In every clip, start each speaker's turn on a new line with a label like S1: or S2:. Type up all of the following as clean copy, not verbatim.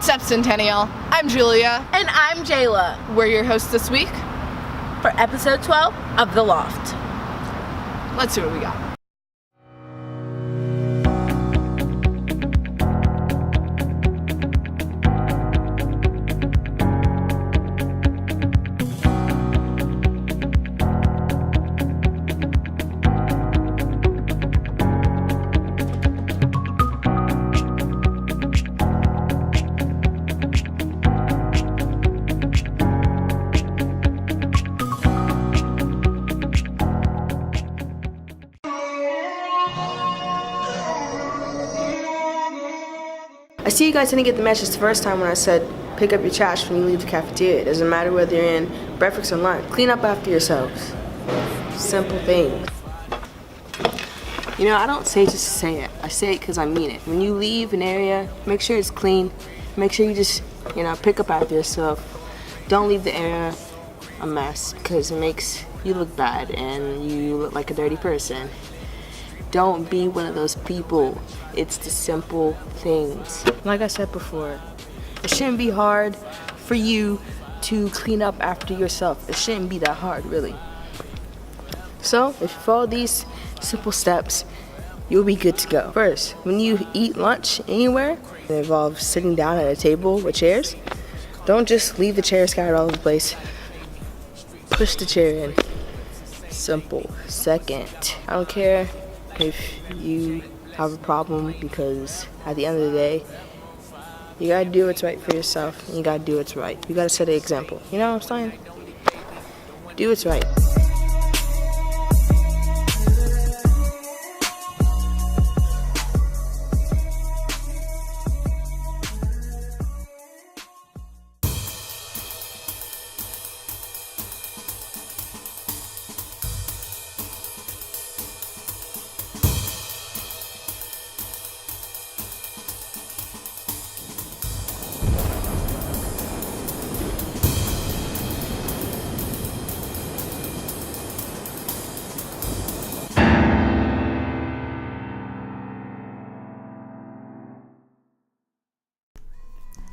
S1: What's up, Centennial? I'm Julia.
S2: And I'm Jayla.
S1: We're your hosts this week
S2: for episode 12 of The Loft.
S1: Let's see what we got.
S3: I see you guys didn't get the message the first time when I said pick up your trash when you leave the cafeteria. It doesn't matter whether you're in breakfast or lunch. Clean up after yourselves. Simple things. You know, I don't say it just to say it. I say it because I mean it. When you leave an area, make sure it's clean. Make sure you just, pick up after yourself. Don't leave the area a mess because it makes you look bad and you look like a dirty person. Don't be one of those people. It's the simple things. Like I said before, it shouldn't be hard for you to clean up after yourself. It shouldn't be that hard, really. So, if you follow these simple steps, you'll be good to go. First, when you eat lunch anywhere, it involves sitting down at a table with chairs. Don't just leave the chair scattered all over the place. Push the chair in. Simple. Second, I don't care if you have a problem, because at the end of the day, you gotta do what's right for yourself, and you gotta do what's right. You gotta set an example. You know what I'm saying? Do what's right.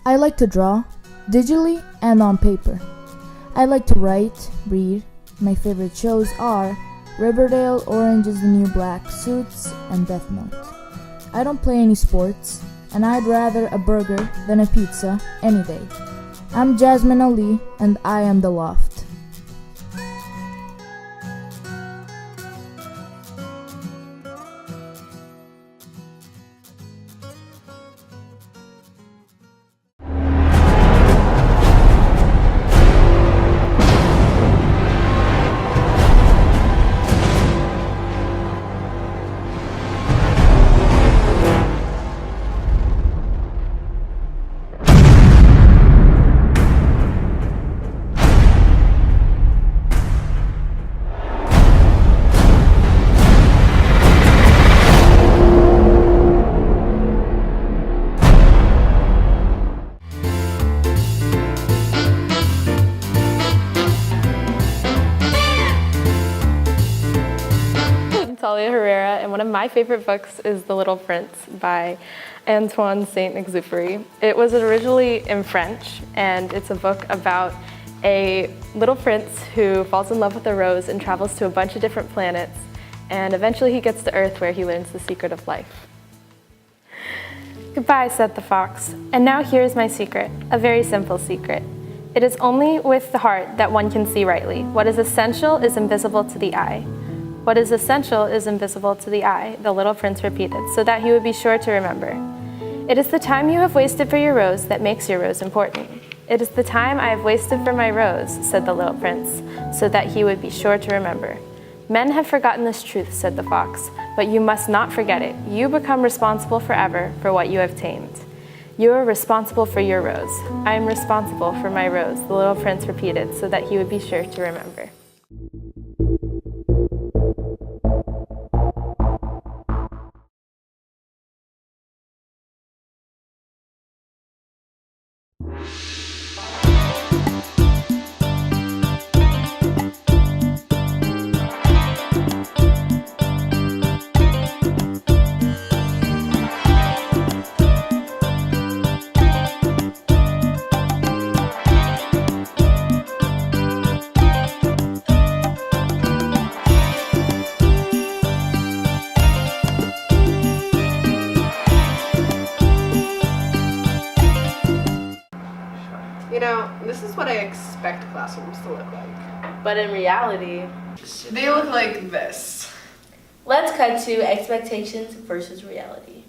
S4: I like to draw, digitally and on paper. I like to write, read. My favorite shows are Riverdale, Orange is the New Black, Suits, and Death Note. I don't play any sports, and I'd rather a burger than a pizza any day. I'm Jasmine Ali, and I am The Loft.
S5: And one of my favorite books is The Little Prince by Antoine Saint-Exupéry. It was originally in French, and it's a book about a little prince who falls in love with a rose and travels to a bunch of different planets, and eventually he gets to Earth where he learns the secret of life. "Goodbye," said the fox, "and now here is my secret, a very simple secret. It is only with the heart that one can see rightly. What is essential is invisible to the eye." "What is essential is invisible to the eye," the little prince repeated, so that he would be sure to remember. "It is the time you have wasted for your rose that makes your rose important." "It is the time I have wasted for my rose," said the little prince, so that he would be sure to remember. "Men have forgotten this truth," said the fox, "but you must not forget it. You become responsible forever for what you have tamed. You are responsible for your rose." "I am responsible for my rose," the little prince repeated, so that he would be sure to remember.
S1: expect classrooms to look like.
S2: But in reality,
S1: They look like this.
S2: let's cut to expectations versus reality.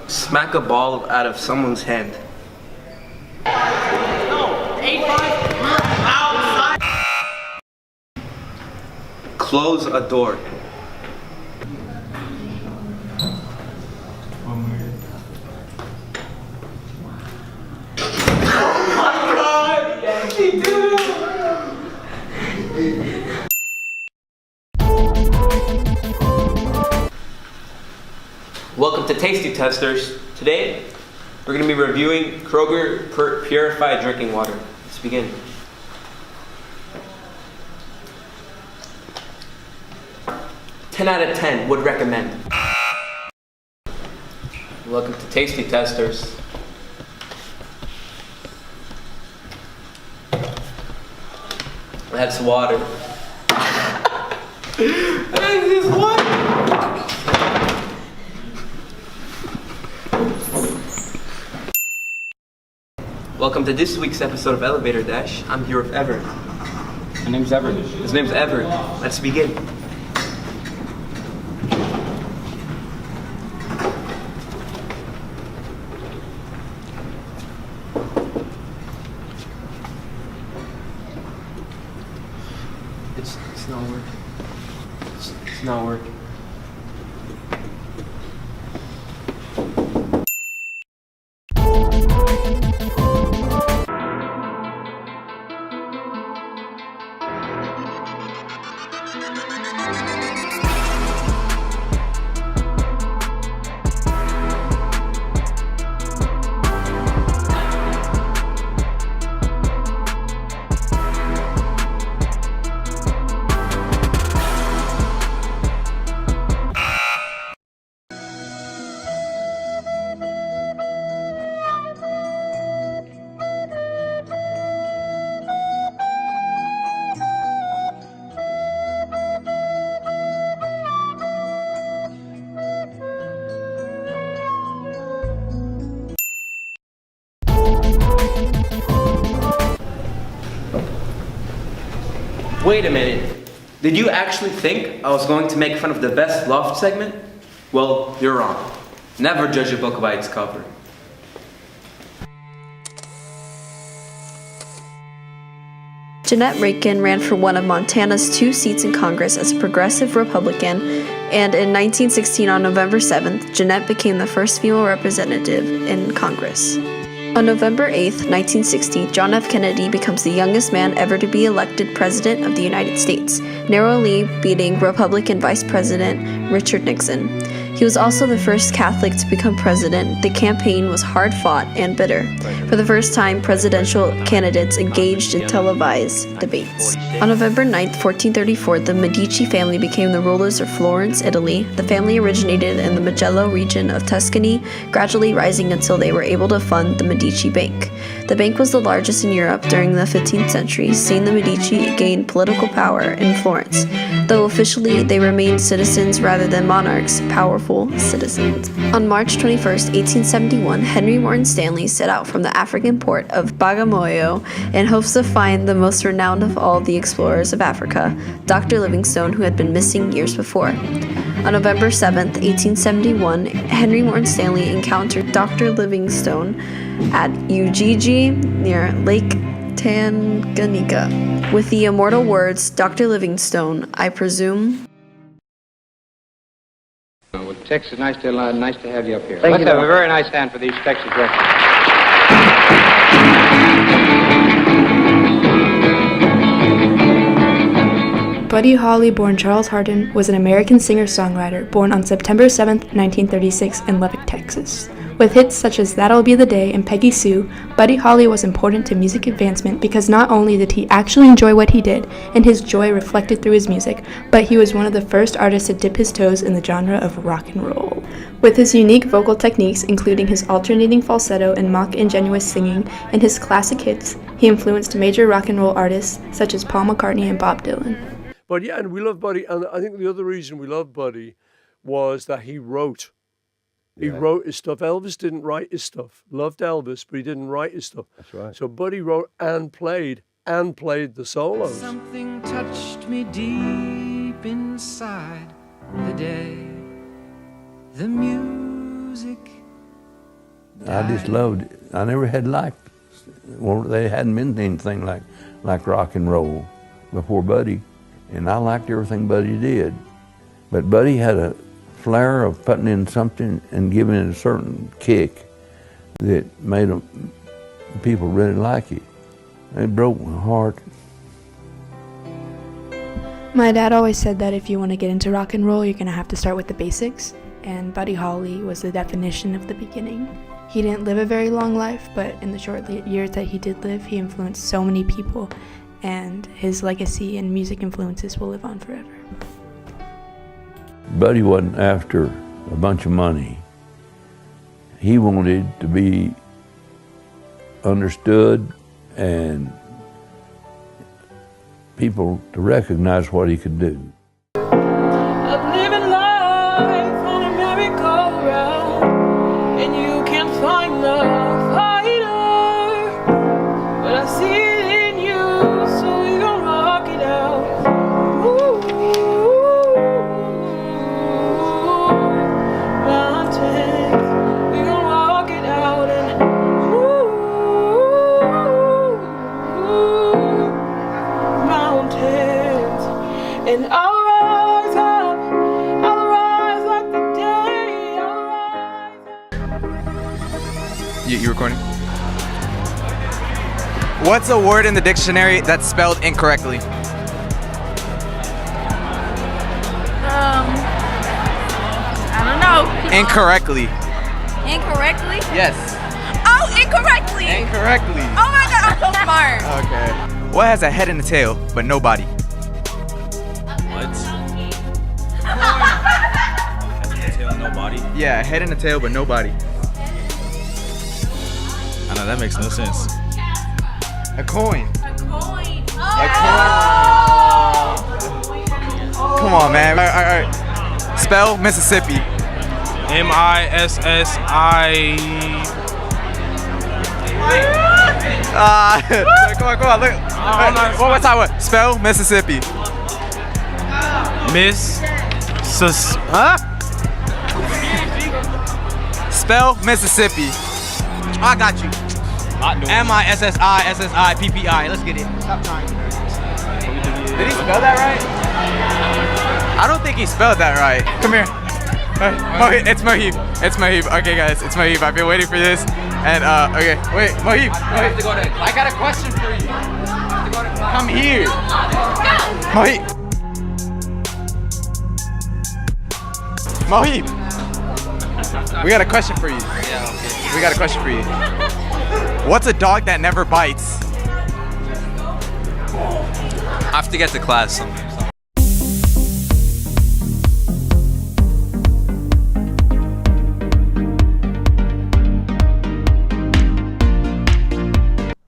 S6: Smack a ball out of someone's hand. Close a door. Welcome to Tasty Testers. Today, we're going to be reviewing Kroger Purified Drinking Water. Let's begin. Ten out of 10 would recommend. Welcome to Tasty Testers. That's water. That is water. Welcome to this week's episode of Elevator Dash. I'm here with Everett.
S7: My name's Everett.
S6: His name's Everett. Let's begin. It's not working. It's not working. Wait a minute. Did you actually think I was going to make fun of the best Loft segment? Well, you're wrong. Never judge a book by its cover.
S8: Jeanette Rankin ran for one of Montana's 2 seats in Congress as a progressive Republican, and in 1916 on November 7th, Jeanette became the first female representative in Congress. On November 8th, 1960, John F. Kennedy becomes the youngest man ever to be elected President of the United States, narrowly beating Republican Vice President Richard Nixon. He was also the first Catholic to become president. The campaign was hard-fought and bitter. For the first time, presidential candidates engaged in televised debates. On November 9th, 1434, the Medici family became the rulers of Florence, Italy. The family originated in the Mugello region of Tuscany, gradually rising until they were able to fund the Medici Bank. The bank was the largest in Europe during the 15th century, seeing the Medici gain political power in Florence. Though officially they remained citizens rather than monarchs, powerful citizens. On March 21st, 1871, Henry Morton Stanley set out from the African port of Bagamoyo in hopes to find the most renowned of all the explorers of Africa, Dr. Livingstone, who had been missing years before. On November 7th, 1871, Henry Morton Stanley encountered Dr. Livingstone at Ujiji near Lake Tanganyika. With the immortal words, "Dr. Livingstone, I presume..."
S7: Well, Texas, nice to have you up here. Let's have a very nice hand for these Texas records.
S9: Buddy Holly, born Charles Hardin, was an American singer-songwriter born on September 7, 1936 in Lubbock, Texas. With hits such as That'll Be the Day and Peggy Sue, Buddy Holly was important to music advancement because not only did he actually enjoy what he did, and his joy reflected through his music, but he was one of the first artists to dip his toes in the genre of rock and roll. With his unique vocal techniques, including his alternating falsetto and mock ingenuous singing, and his classic hits, he influenced major rock and roll artists such as Paul McCartney and Bob Dylan.
S10: But yeah, and we love Buddy, and I think the other reason we love Buddy was that he wrote. He wrote his stuff. Elvis didn't write his stuff. Loved Elvis, but he didn't write his stuff.
S11: That's right.
S10: So Buddy wrote and played the solos.
S12: Something touched me deep inside the day. The music.
S11: I just loved it. I never had liked. Well, they hadn't been anything like rock and roll before Buddy, and I liked everything Buddy did. But Buddy had a flair of putting in something and giving it a certain kick that made people really like it. It broke my heart.
S9: My dad always said that if you want to get into rock and roll, you're going to have to start with the basics, and Buddy Holly was the definition of the beginning. He didn't live a very long life, but in the short years that he did live, he influenced so many people, and his legacy and music influences will live on forever.
S11: Buddy wasn't after a bunch of money. He wanted to be understood and people to recognize what he could do.
S12: I'm living life on a merry-go-round, and you can't find the fighter, but I see it in you, so we gon' rock it out. Ooh, mountains, we gon' rock it out, and mountains, and I'll rise up, I'll rise like the day, I'll rise up.
S13: You recording? What's a word in the dictionary that's spelled incorrectly?
S14: I don't know.
S13: Incorrectly.
S14: Incorrectly?
S13: Yes.
S14: Oh, incorrectly!
S13: Incorrectly.
S14: Oh my god, I'm so smart.
S13: Okay. What has a head and a tail, but no body?
S15: What? Tail, no body?
S13: Yeah, a head and a tail, but no body.
S15: I know, that makes no sense.
S13: A coin.
S14: A coin.
S13: A coin. Come on, man. All right. Spell Mississippi.
S15: M-I-S-S-I...
S13: Come on, look. One more time. What? Spell Mississippi.
S15: Huh?
S13: Spell Mississippi. I got you. M-I-S-S-I-S-S-I-P-P-I. Let's get it. Stop trying. Did he spell that right? I don't think he spelled that right. Come here. It's Mohib. It's Mohib. Okay, guys, it's Mohib. I've been waiting for this. And, okay, wait, Mohib. I got a question for you. Come here. Mohib. Mohib. We got a question for you. Yeah, okay. We got a question for you. What's a dog that never bites?
S15: I have to get to class sometimes.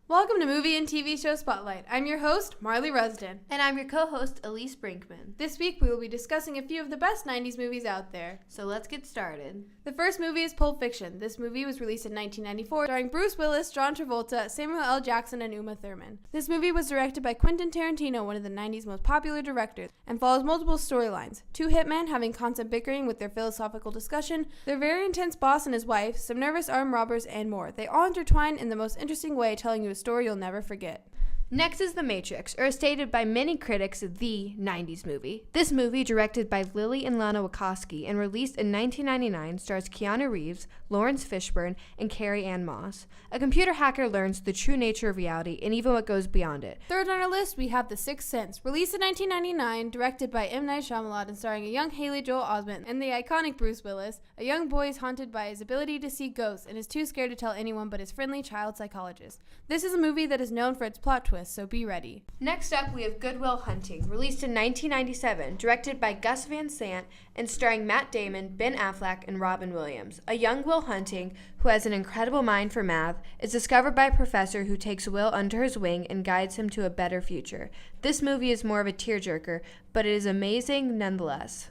S1: Welcome to Movie and TV Show Spotlight. I'm your host, Marley Rusden.
S2: And I'm your co-host, Elise Brinkman.
S1: This week we will be discussing a few of the best 90s movies out there.
S2: So let's get started.
S1: The first movie is Pulp Fiction. This movie was released in 1994, starring Bruce Willis, John Travolta, Samuel L. Jackson, and Uma Thurman. This movie was directed by Quentin Tarantino, one of the 90s most popular directors, and follows multiple storylines. Two hitmen having constant bickering with their philosophical discussion, their very intense boss and his wife, some nervous armed robbers, and more. They all intertwine in the most interesting way, telling you a story you'll never forget.
S16: Next is The Matrix, or as stated by many critics, the 90s movie. This movie, directed by Lily and Lana Wachowski and released in 1999, stars Keanu Reeves, Lawrence Fishburne, and Carrie-Anne Moss. A computer hacker learns the true nature of reality and even what goes beyond it.
S1: Third on our list, we have The Sixth Sense, released in 1999, directed by M. Night Shyamalan and starring a young Haley Joel Osment and the iconic Bruce Willis. A young boy is haunted by his ability to see ghosts and is too scared to tell anyone but his friendly child psychologist. This is a movie that is known for its plot twist, so be ready.
S16: Next up, we have Good Will Hunting, released in 1997, directed by Gus Van Sant and starring Matt Damon, Ben Affleck, and Robin Williams. A young Will Hunting, who has an incredible mind for math, is discovered by a professor who takes Will under his wing and guides him to a better future. This movie is more of a tearjerker, but it is amazing nonetheless.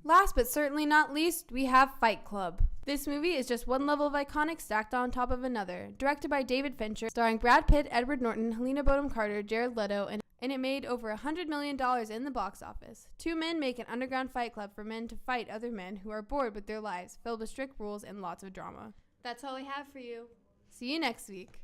S1: Last but certainly not least, we have Fight Club. This movie is just one level of iconic stacked on top of another. Directed by David Fincher, starring Brad Pitt, Edward Norton, Helena Bonham Carter, Jared Leto, and it made over $100 million in the box office. Two men make an underground fight club for men to fight other men who are bored with their lives, filled with strict rules and lots of drama.
S16: That's all we have for you.
S1: See you next week.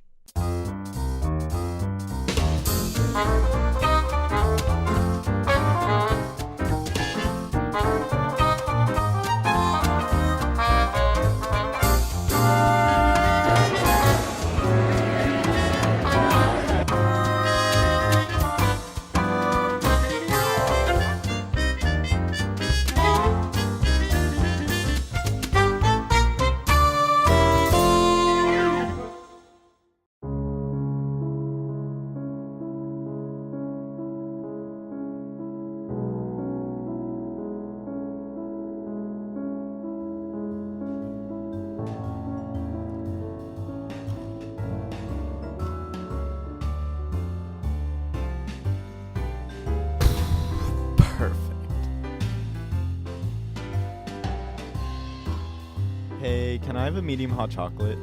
S17: Hey, can I have a medium hot chocolate?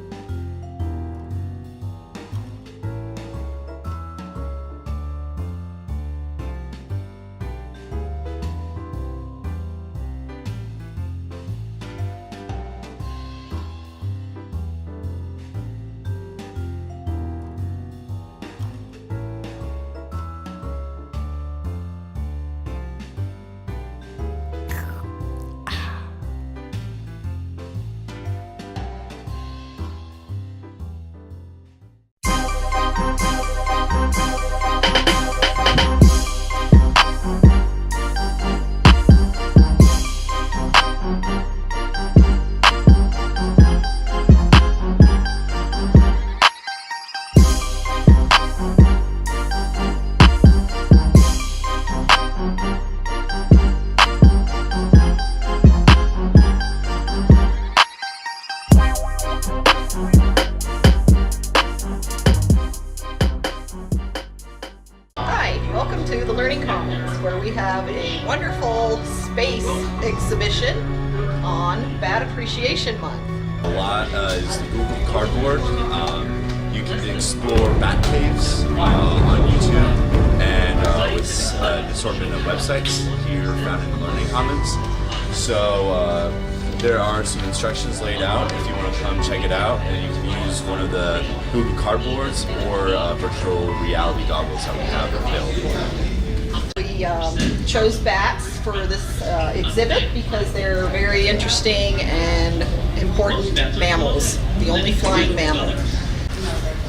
S18: Welcome to the Learning Commons, where we have a wonderful space exhibition on Bat Appreciation Month.
S19: A lot is the Google Cardboard. You can explore bat caves on YouTube and with an assortment of websites here found in the Learning Commons. So there are some instructions laid out if you want to come check it out, and you can use one of the Google Cardboards or virtual reality goggles that we have available.
S18: We chose bats for this exhibit because they're very interesting and important mammals, the only flying mammal.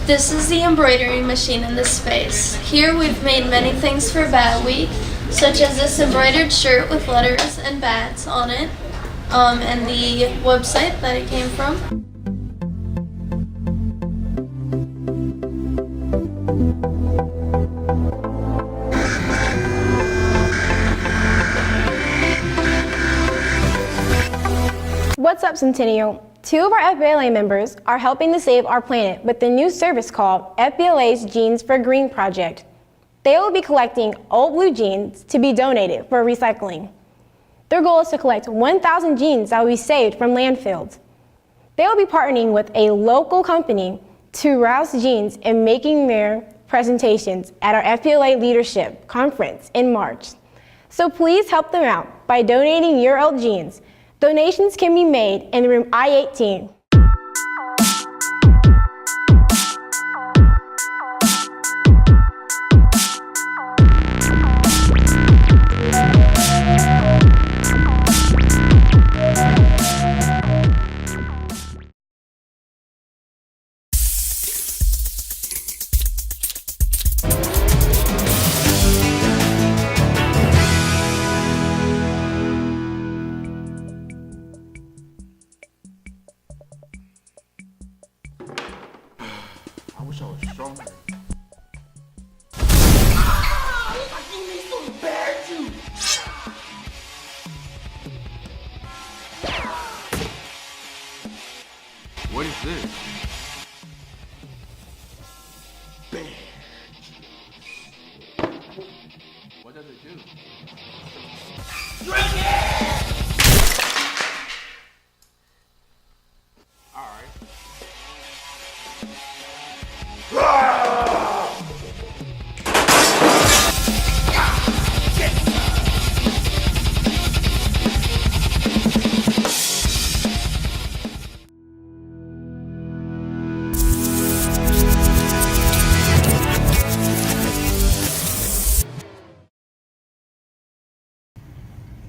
S20: This is the embroidery machine in this space. Here we've made many things for Bat Week, such as this embroidered shirt with letters and bats on it, and the website that it came from.
S21: What's up, Centennial? Two of our FBLA members are helping to save our planet with the new service called FBLA's Jeans for Green project. They will be collecting old blue jeans to be donated for recycling. Their goal is to collect 1,000 jeans that will be saved from landfills. They will be partnering with a local company to rouse jeans and making their presentations at our FBLA Leadership Conference in March. So please help them out by donating your old jeans. Donations can be made in room I-18.
S22: I wish I was stronger.
S23: What is this?
S22: Bear.
S23: What does it do?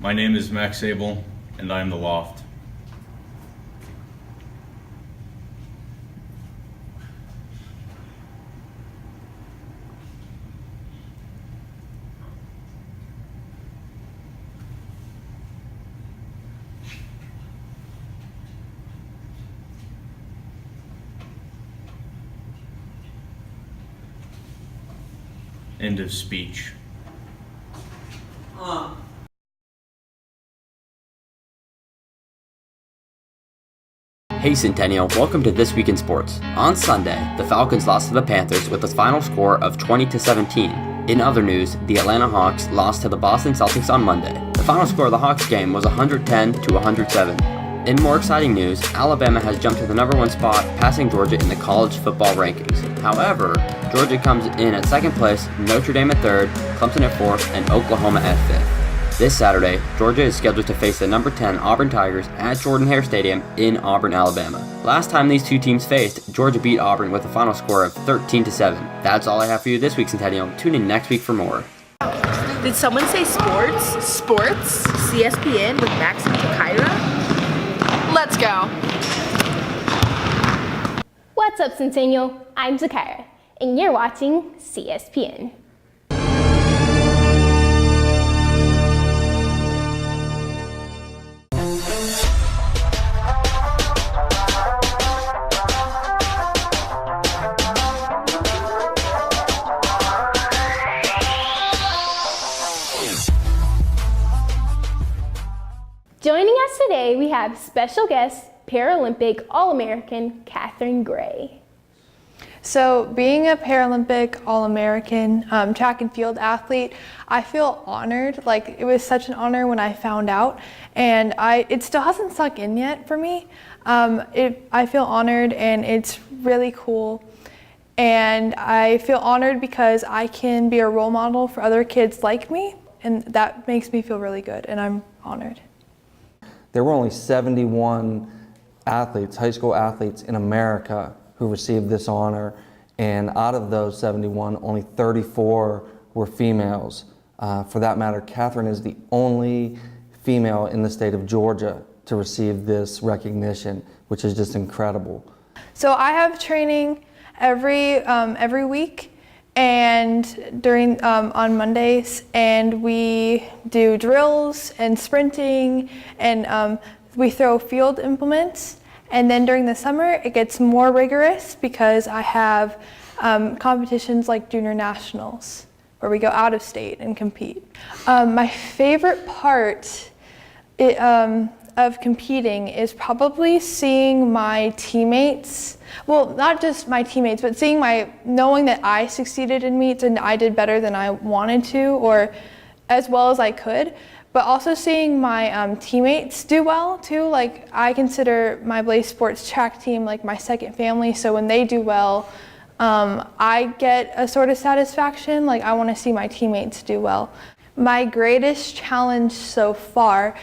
S3: My name is Max Abel, and I am the Loft. End of speech.
S4: Hey Centennial, welcome to This Week in Sports. On Sunday, the Falcons lost to the Panthers with a final score of 20-17. In other news, the Atlanta Hawks lost to the Boston Celtics on Monday. The final score of the Hawks game was 110-107. In more exciting news, Alabama has jumped to the #1 spot, passing Georgia in the college football rankings. However, Georgia comes in at second place, Notre Dame at third, Clemson at fourth, and Oklahoma at fifth. This Saturday, Georgia is scheduled to face the number 10 Auburn Tigers at Jordan-Hare Stadium in Auburn, Alabama. Last time these two teams faced, Georgia beat Auburn with a final score of 13-7. That's all I have for you this week, Centennial. Tune in next week for more.
S5: Did someone say sports? Sports? CSPN with Max and Kyra? Let's go.
S21: What's up, Centennial? I'm Zakira, and you're watching CSPN. Joining us today, we have special guest, Paralympic All-American Catherine Gray.
S9: So being a Paralympic All-American track and field athlete, I feel honored. Like, it was such an honor when I found out, and it still hasn't sunk in yet for me. I feel honored, and it's really cool. And I feel honored because I can be a role model for other kids like me, and that makes me feel really good, and I'm honored.
S24: There were only 71 athletes, high school athletes in America who received this honor, and out of those 71, only 34 were females. For that matter, Catherine is the only female in the state of Georgia to receive this recognition, which is just incredible.
S9: So I have training every week, and during on Mondays, and we do drills and sprinting, and we throw field implements. And then during the summer, it gets more rigorous because I have competitions like junior nationals, where we go out of state and compete. My favorite part of competing is probably seeing my teammates, well, not just my teammates, but knowing that I succeeded in meets and I did better than I wanted to, or as well as I could, but also seeing my teammates do well too. Like, I consider my Blaze Sports track team like my second family, so when they do well, I get a sort of satisfaction. Like, I want to see my teammates do well. My greatest challenge so far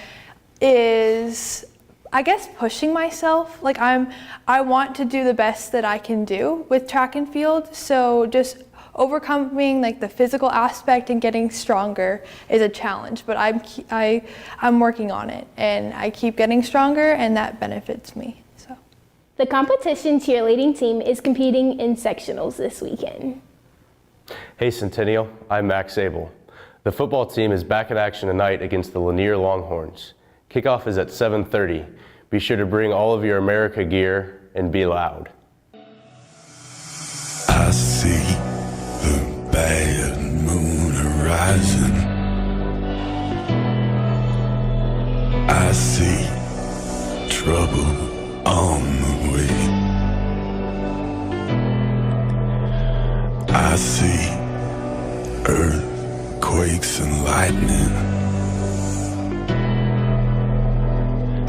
S9: is, I guess, pushing myself. Like, I want to do the best that I can do with track and field, so just overcoming like the physical aspect and getting stronger is a challenge, but I'm working on it, and I keep getting stronger, and that benefits me. So
S21: the competition cheerleading team is competing in sectionals this weekend.
S25: Hey Centennial, I'm Max Abel. The football team is back in action tonight against the Lanier Longhorns. Kickoff is at 7:30. Be sure to bring all of your America gear and be loud.
S26: I see the bad moon arising. I see trouble on the way. I see earthquakes and lightning.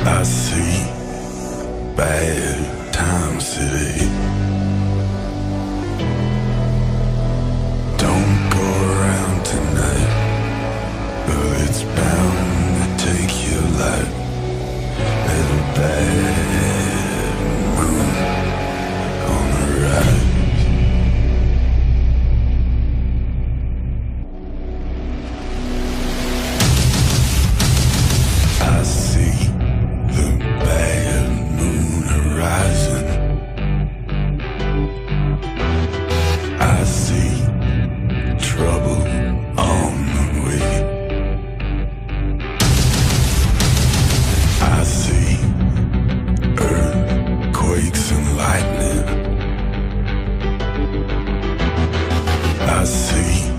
S26: I see bad times today. Don't go around tonight, but it's bound to take your life. There's a bad moon on the rise. trouble on the way. I see earthquakes and lightning. I see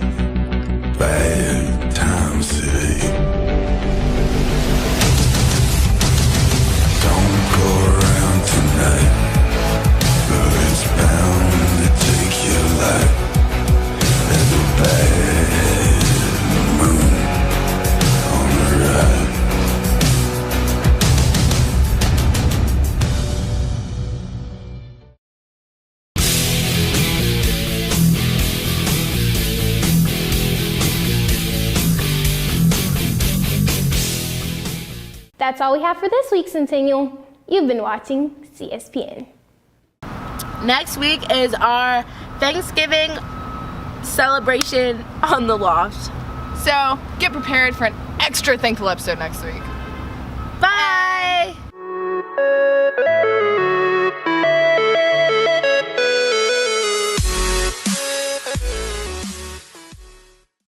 S26: bad times today. Don't go around tonight, but it's bound to take your life. There's a bad moon on the ride.
S21: That's all we have for this week, Centennial. You've been watching CSPN.
S5: Next week is our Thanksgiving celebration on the Loft.
S6: So get prepared for an extra thankful episode next week.
S5: Bye!